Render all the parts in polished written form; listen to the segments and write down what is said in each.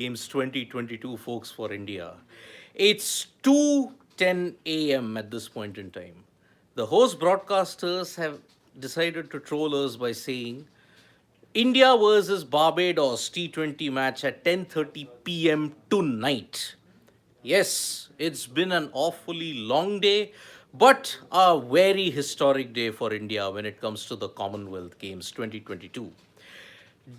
Games 2022, folks, for India. It's 2:10 a.m. at this point in time. The host broadcasters have decided to troll us by saying India versus Barbados T20 match at 10:30 p.m. tonight. Yes, it's been an awfully long day, but a very historic day for India when it comes to the Commonwealth Games 2022.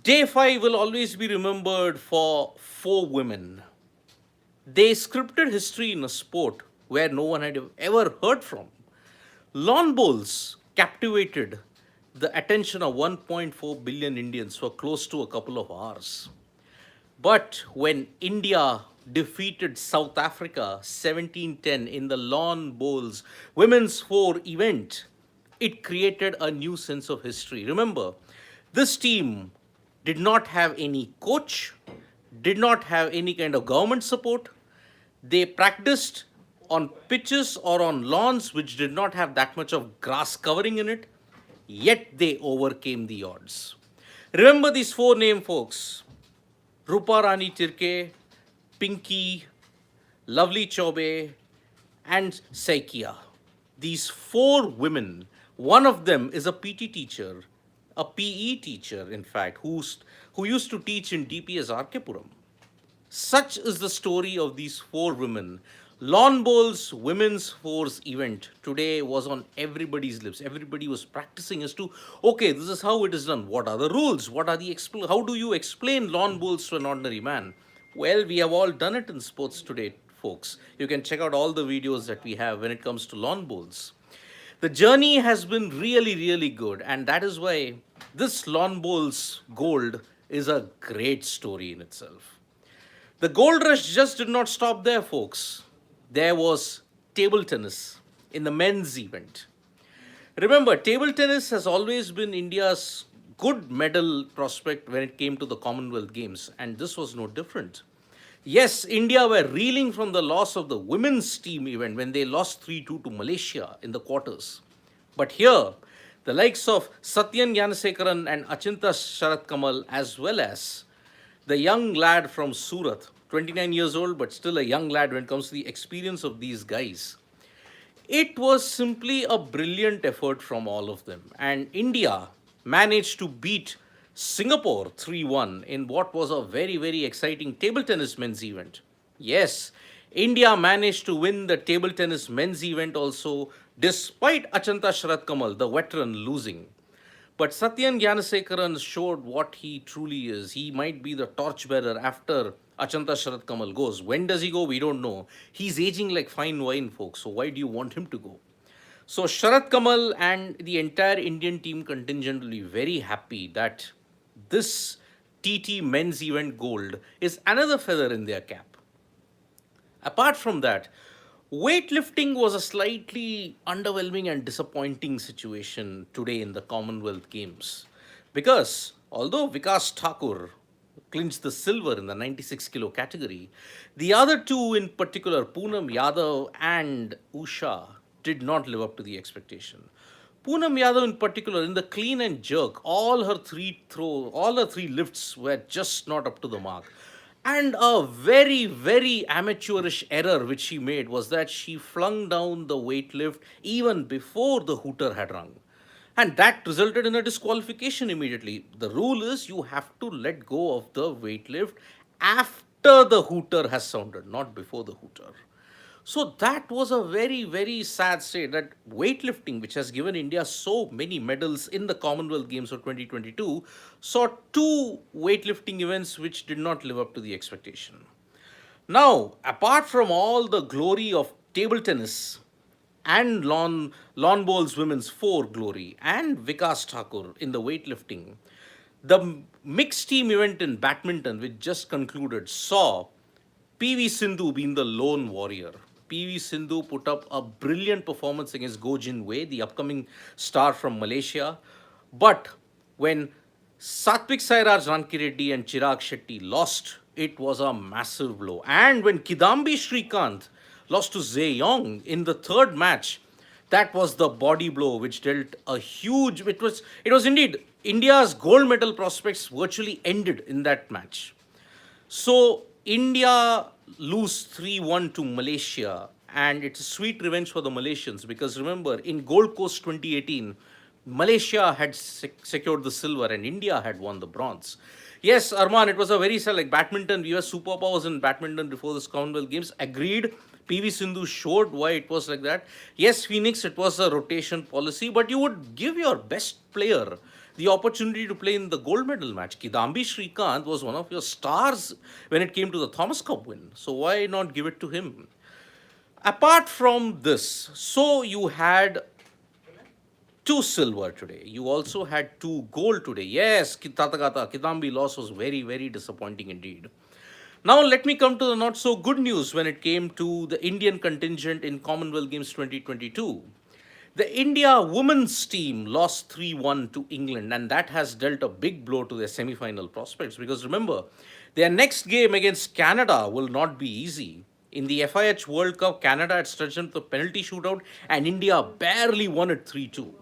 Day 5 will always be remembered for four women. They scripted history in a sport where no one had ever heard from. Lawn bowls captivated the attention of 1.4 billion Indians for close to a couple of hours. But when India defeated South Africa 17-10 in the lawn bowls women's four event, it created a new sense of history. Remember, this team did not have any coach, did not have any kind of government support. They practiced on pitches or on lawns which did not have that much of grass covering in it, yet they overcame the odds. Remember these four name folks: Rupa Rani Tirke, Pinky, Lovely Chobe, and Saikia. These four women, one of them is a PT teacher, a PE teacher, in fact, who used to teach in DPS Arkepuram. Such is the story of these four women. Lawn Bowls Women's Force event today was on everybody's lips. Everybody was practicing as to, okay, this is how it is done. What are the rules? What are the how do you explain lawn bowls to an ordinary man? Well, we have all done it in sports today, folks. You can check out all the videos that we have when it comes to lawn bowls. The journey has been really, really good, and that is why this lawn bowls gold is a great story in itself. The gold rush just did not stop there, folks. There was table tennis in the men's event. Remember, table tennis has always been India's good medal prospect when it came to the Commonwealth Games, and this was no different. Yes, India were reeling from the loss of the women's team event when they lost 3-2 to Malaysia in the quarters. But here, the likes of Satyan Gyanasekaran and Achinta Sharat Kamal, as well as the young lad from Surat, 29 years old, but still a young lad when it comes to the experience of these guys. It was simply a brilliant effort from all of them. And India managed to beat Singapore 3-1 in what was a very, very exciting table tennis men's event. Yes, India managed to win the table tennis men's event also, despite Achanta Sharat Kamal, the veteran, losing. But Satyan Gyanasekaran showed what he truly is. He might be the torchbearer after Achanta Sharat Kamal goes. When does he go? We don't know. He's aging like fine wine, folks. So why do you want him to go? So Sharat Kamal and the entire Indian team contingent will be very happy that this TT men's event gold is another feather in their cap. Apart from that, weightlifting was a slightly underwhelming and disappointing situation today in the Commonwealth Games because although Vikas Thakur clinched the silver in the 96 kilo category, the other two in particular, Poonam Yadav and Usha, did not live up to the expectation. Poonam Yadav in particular, in the clean and jerk, all her three lifts were just not up to the mark. And a very, very amateurish error which she made was that she flung down the weightlift even before the hooter had rung. And that resulted in a disqualification immediately. The rule is you have to let go of the weightlift after the hooter has sounded, not before the hooter. So that was a very, very sad state that weightlifting, which has given India so many medals in the Commonwealth Games of 2022, saw two weightlifting events which did not live up to the expectation. Now, apart from all the glory of table tennis and lawn bowls women's four glory and Vikas Thakur in the weightlifting, the mixed team event in badminton, which just concluded, saw PV Sindhu being the lone warrior. PV Sindhu put up a brilliant performance against Go Jin Wei, the upcoming star from Malaysia. But when Satvik Sairaj Rankireddy and Chirag Shetty lost, it was a massive blow. And when Kidambi Srikanth lost to Zhe Yong in the third match, that was the body blow which dealt a huge. It was indeed India's gold medal prospects virtually ended in that match. So India lose 3-1 to Malaysia, and it's a sweet revenge for the Malaysians because remember, in Gold Coast 2018, Malaysia had secured the silver and India had won the bronze. Yes, Arman, it was a very like badminton. We were superpowers in badminton before this Commonwealth Games. Agreed. PV Sindhu showed why it was like that. Yes, Phoenix, it was a rotation policy, but you would give your best player the opportunity to play in the gold medal match. Kidambi Shrikant was one of your stars when it came to the Thomas Cup win. So why not give it to him? Apart from this, so you had two silver today. You also had two gold today. Yes, Tathagata, Kidambi loss was very, very disappointing indeed. Now, let me come to the not so good news when it came to the Indian contingent in Commonwealth Games 2022. The India women's team lost 3-1 to England, and that has dealt a big blow to their semi final prospects because remember, their next game against Canada will not be easy. In the FIH World Cup, Canada had stretched them to the penalty shootout, and India barely won it 3-2.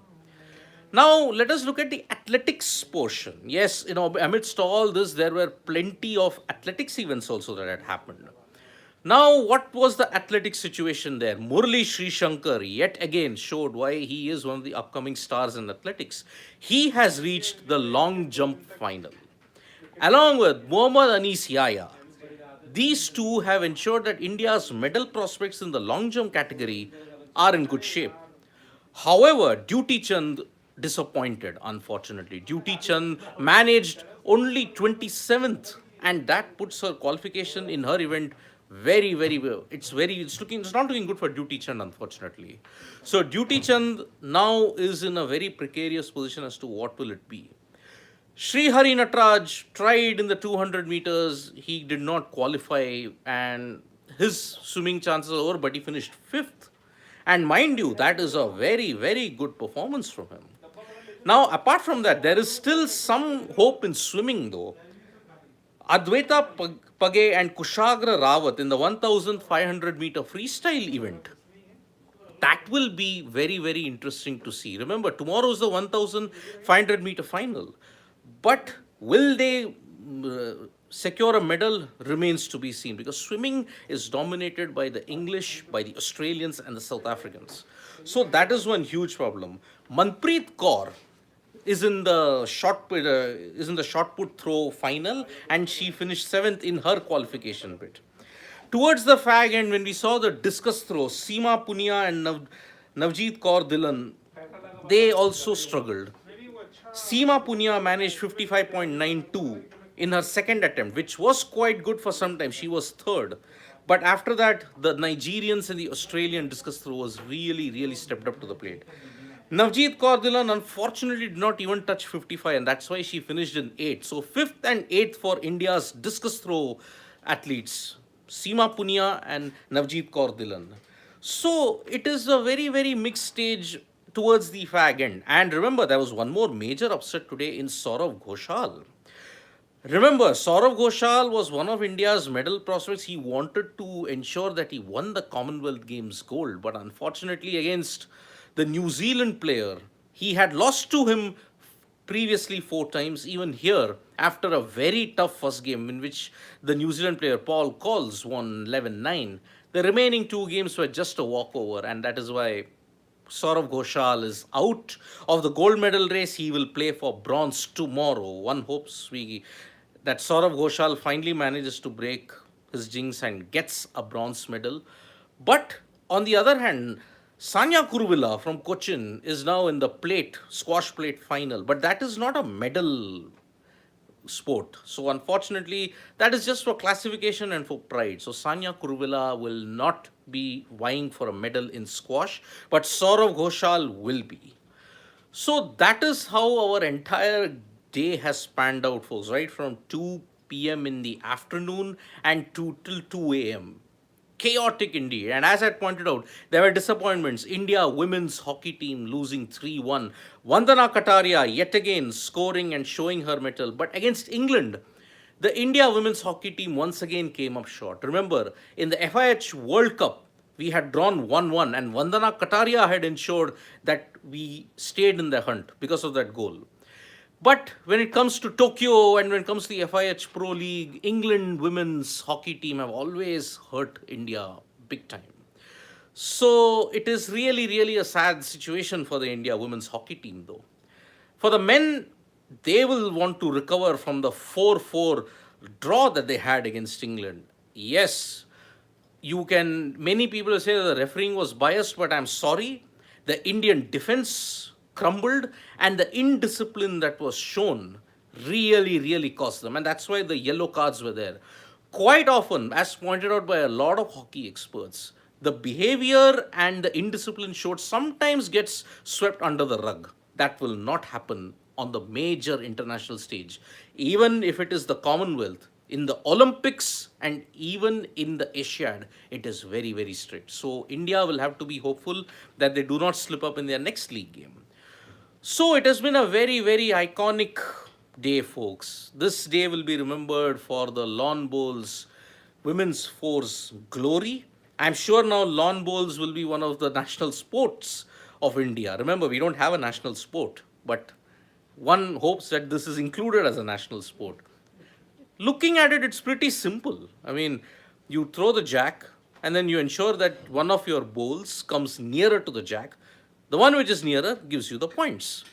Now, let us look at the athletics portion. Yes, amidst all this, there were plenty of athletics events also that had happened. Now, what was the athletic situation there? Murali Srishankar yet again showed why he is one of the upcoming stars in athletics. He has reached the long jump final. Along with Muhammad Anis Yaya, these two have ensured that India's medal prospects in the long jump category are in good shape. However, Duty Chand disappointed, unfortunately. Duty Chand managed only 27th, and that puts her qualification in her event very, very well. It's not looking good for Duty Chand, unfortunately. So Duty Chand now is in a very precarious position as to what will it be. Sri Hari Natraj tried in the 200 meters. He did not qualify, and his swimming chances are over, but he finished fifth. And mind you, that is a very, very good performance from him. Now, apart from that, there is still some hope in swimming, though. Adwaita Page and Kushagra Rawat in the 1500 meter freestyle event. That will be very, very interesting to see. Remember, tomorrow is the 1500 meter final. But will they secure a medal remains to be seen because swimming is dominated by the English, by the Australians, and the South Africans. So that is one huge problem. Manpreet Kaur is in the shot put throw final, and she finished seventh in her qualification bid. Towards the fag end, when we saw the discus throw, Seema Punia and Navjeet Kaur Dhillon, they also struggled. Seema Punia managed 55.92 in her second attempt, which was quite good for some time. She was third. But after that, the Nigerians and the Australian discus throwers really, really stepped up to the plate. Navjeet Kaur Dhillon unfortunately did not even touch 55, and that's why she finished in 8th. So 5th and 8th for India's discus throw athletes, Seema Punia and Navjeet Kaur Dhillon. So it is a very, very mixed stage towards the fag end. And remember, there was one more major upset today in Saurav Ghoshal. Remember, Saurav Ghoshal was one of India's medal prospects. He wanted to ensure that he won the Commonwealth Games gold, but unfortunately, against the New Zealand player, he had lost to him previously 4 times. Even here, after a very tough first game in which the New Zealand player Paul Coles won 11-9, the remaining 2 games were just a walkover, and that is why Saurav Ghoshal is out of the gold medal race. He will play for bronze tomorrow. One hopes that Saurav Ghoshal finally manages to break his jinx and gets a bronze medal. But on the other hand, Sanya Kuruvilla from Cochin is now in the squash plate final. But that is not a medal sport. So unfortunately, that is just for classification and for pride. So Sanya Kuruvilla will not be vying for a medal in squash, but Saurav Ghoshal will be. So that is how our entire day has panned out, folks, right from 2 p.m. in the afternoon and till 2 a.m. Chaotic indeed. And as I pointed out, there were disappointments. India women's hockey team losing 3-1. Vandana Kataria yet again scoring and showing her mettle. But against England, the India women's hockey team once again came up short. Remember, in the FIH World Cup, we had drawn 1-1 and Vandana Kataria had ensured that we stayed in the hunt because of that goal. But when it comes to Tokyo and when it comes to the FIH Pro League, England women's hockey team have always hurt India big time. So it is really, really a sad situation for the India women's hockey team, though. For the men, they will want to recover from the 4-4 draw that they had against England. Yes, many people say that the refereeing was biased, but I'm sorry. The Indian defense crumbled, and the indiscipline that was shown really, really cost them. And that's why the yellow cards were there. Quite often, as pointed out by a lot of hockey experts, the behavior and the indiscipline showed sometimes gets swept under the rug. That will not happen on the major international stage. Even if it is the Commonwealth, in the Olympics and even in the Asiad, it is very, very strict. So India will have to be hopeful that they do not slip up in their next league game. So it has been a very, very iconic day, folks. This day will be remembered for the lawn bowls women's force glory. I'm sure now lawn bowls will be one of the national sports of India. Remember, we don't have a national sport, but one hopes that this is included as a national sport. Looking at it, it's pretty simple. I mean, you throw the jack and then you ensure that one of your bowls comes nearer to the jack. The one which is nearer gives you the points.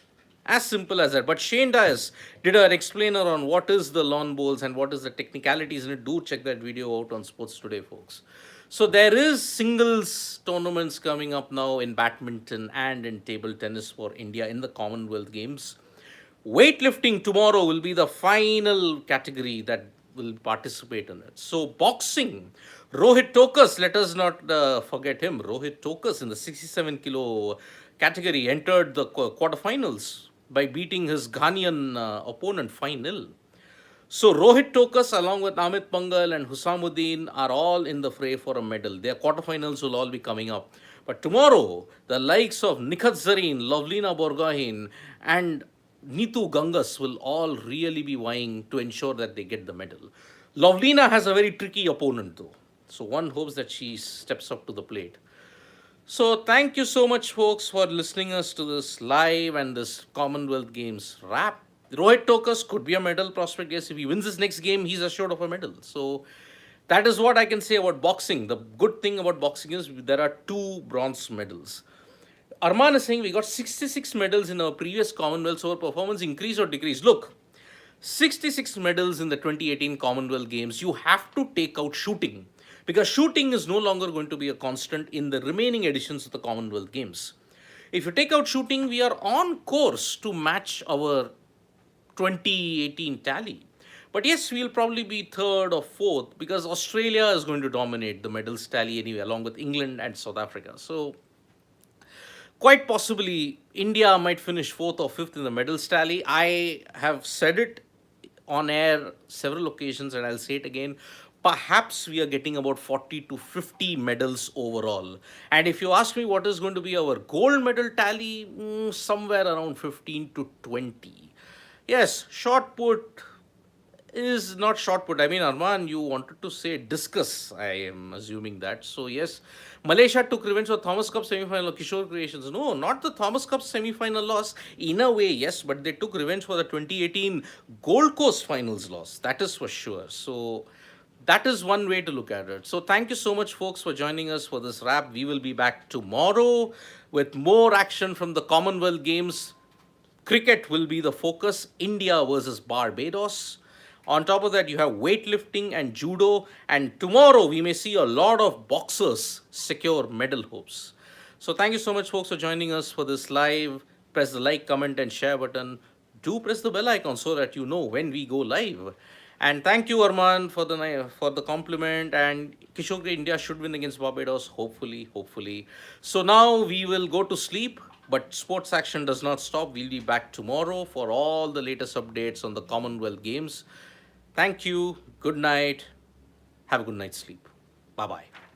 As simple as that. But Shane Dias did an explainer on what is the lawn bowls and what is the technicalities in it. Do check that video out on Sports Today, folks. So there is singles tournaments coming up now in badminton and in table tennis for India in the Commonwealth Games. Weightlifting tomorrow will be the final category that will participate in it. So boxing, Rohit Tokas, let us not forget him. Rohit Tokas in the 67 kilo category entered the quarterfinals by beating his Ghanaian opponent 5-0. So Rohit Tokas along with Amit Pangal and Husamuddin are all in the fray for a medal. Their quarterfinals will all be coming up. But tomorrow, the likes of Nikhat Zareen, Lovlina Borgohain and Neetu Gangas will all really be vying to ensure that they get the medal. Lovlina has a very tricky opponent though. So one hopes that she steps up to the plate. So thank you so much, folks, for listening us to this live and this Commonwealth Games wrap. Rohit Tokas could be a medal prospect. Yes, if he wins his next game, he's assured of a medal. So that is what I can say about boxing. The good thing about boxing is there are 2 bronze medals. Arman is saying we got 66 medals in our previous Commonwealth, so our performance increased or decreased. Look, 66 medals in the 2018 Commonwealth Games. You have to take out shooting because shooting is no longer going to be a constant in the remaining editions of the Commonwealth Games. If you take out shooting, we are on course to match our 2018 tally. But yes, we'll probably be 3rd or 4th because Australia is going to dominate the medals tally anyway, along with England and South Africa. So quite possibly, India might finish 4th or 5th in the medals tally. I have said it on air several occasions and I'll say it again. Perhaps we are getting about 40 to 50 medals overall. And if you ask me what is going to be our gold medal tally, somewhere around 15 to 20. Yes, shot put is not shot put. I mean, Arman, you wanted to say discus. I am assuming that. So, yes, Malaysia took revenge for Thomas Cup semi-final Kishore Creations. No, not the Thomas Cup semi-final loss. In a way, yes, but they took revenge for the 2018 Gold Coast finals loss. That is for sure. So, that is one way to look at it. So, thank you so much, folks, for joining us for this wrap. We will be back tomorrow with more action from the Commonwealth Games. Cricket will be the focus. India versus Barbados. On top of that, you have weightlifting and judo. And tomorrow, we may see a lot of boxers secure medal hopes. So thank you so much, folks, for joining us for this live. Press the like, comment, and share button. Do press the bell icon so that you know when we go live. And thank you, Arman, for the compliment. And Kishore India should win against Barbados, hopefully. So now we will go to sleep. But sports action does not stop. We'll be back tomorrow for all the latest updates on the Commonwealth Games. Thank you. Good night. Have a good night's sleep. Bye-bye.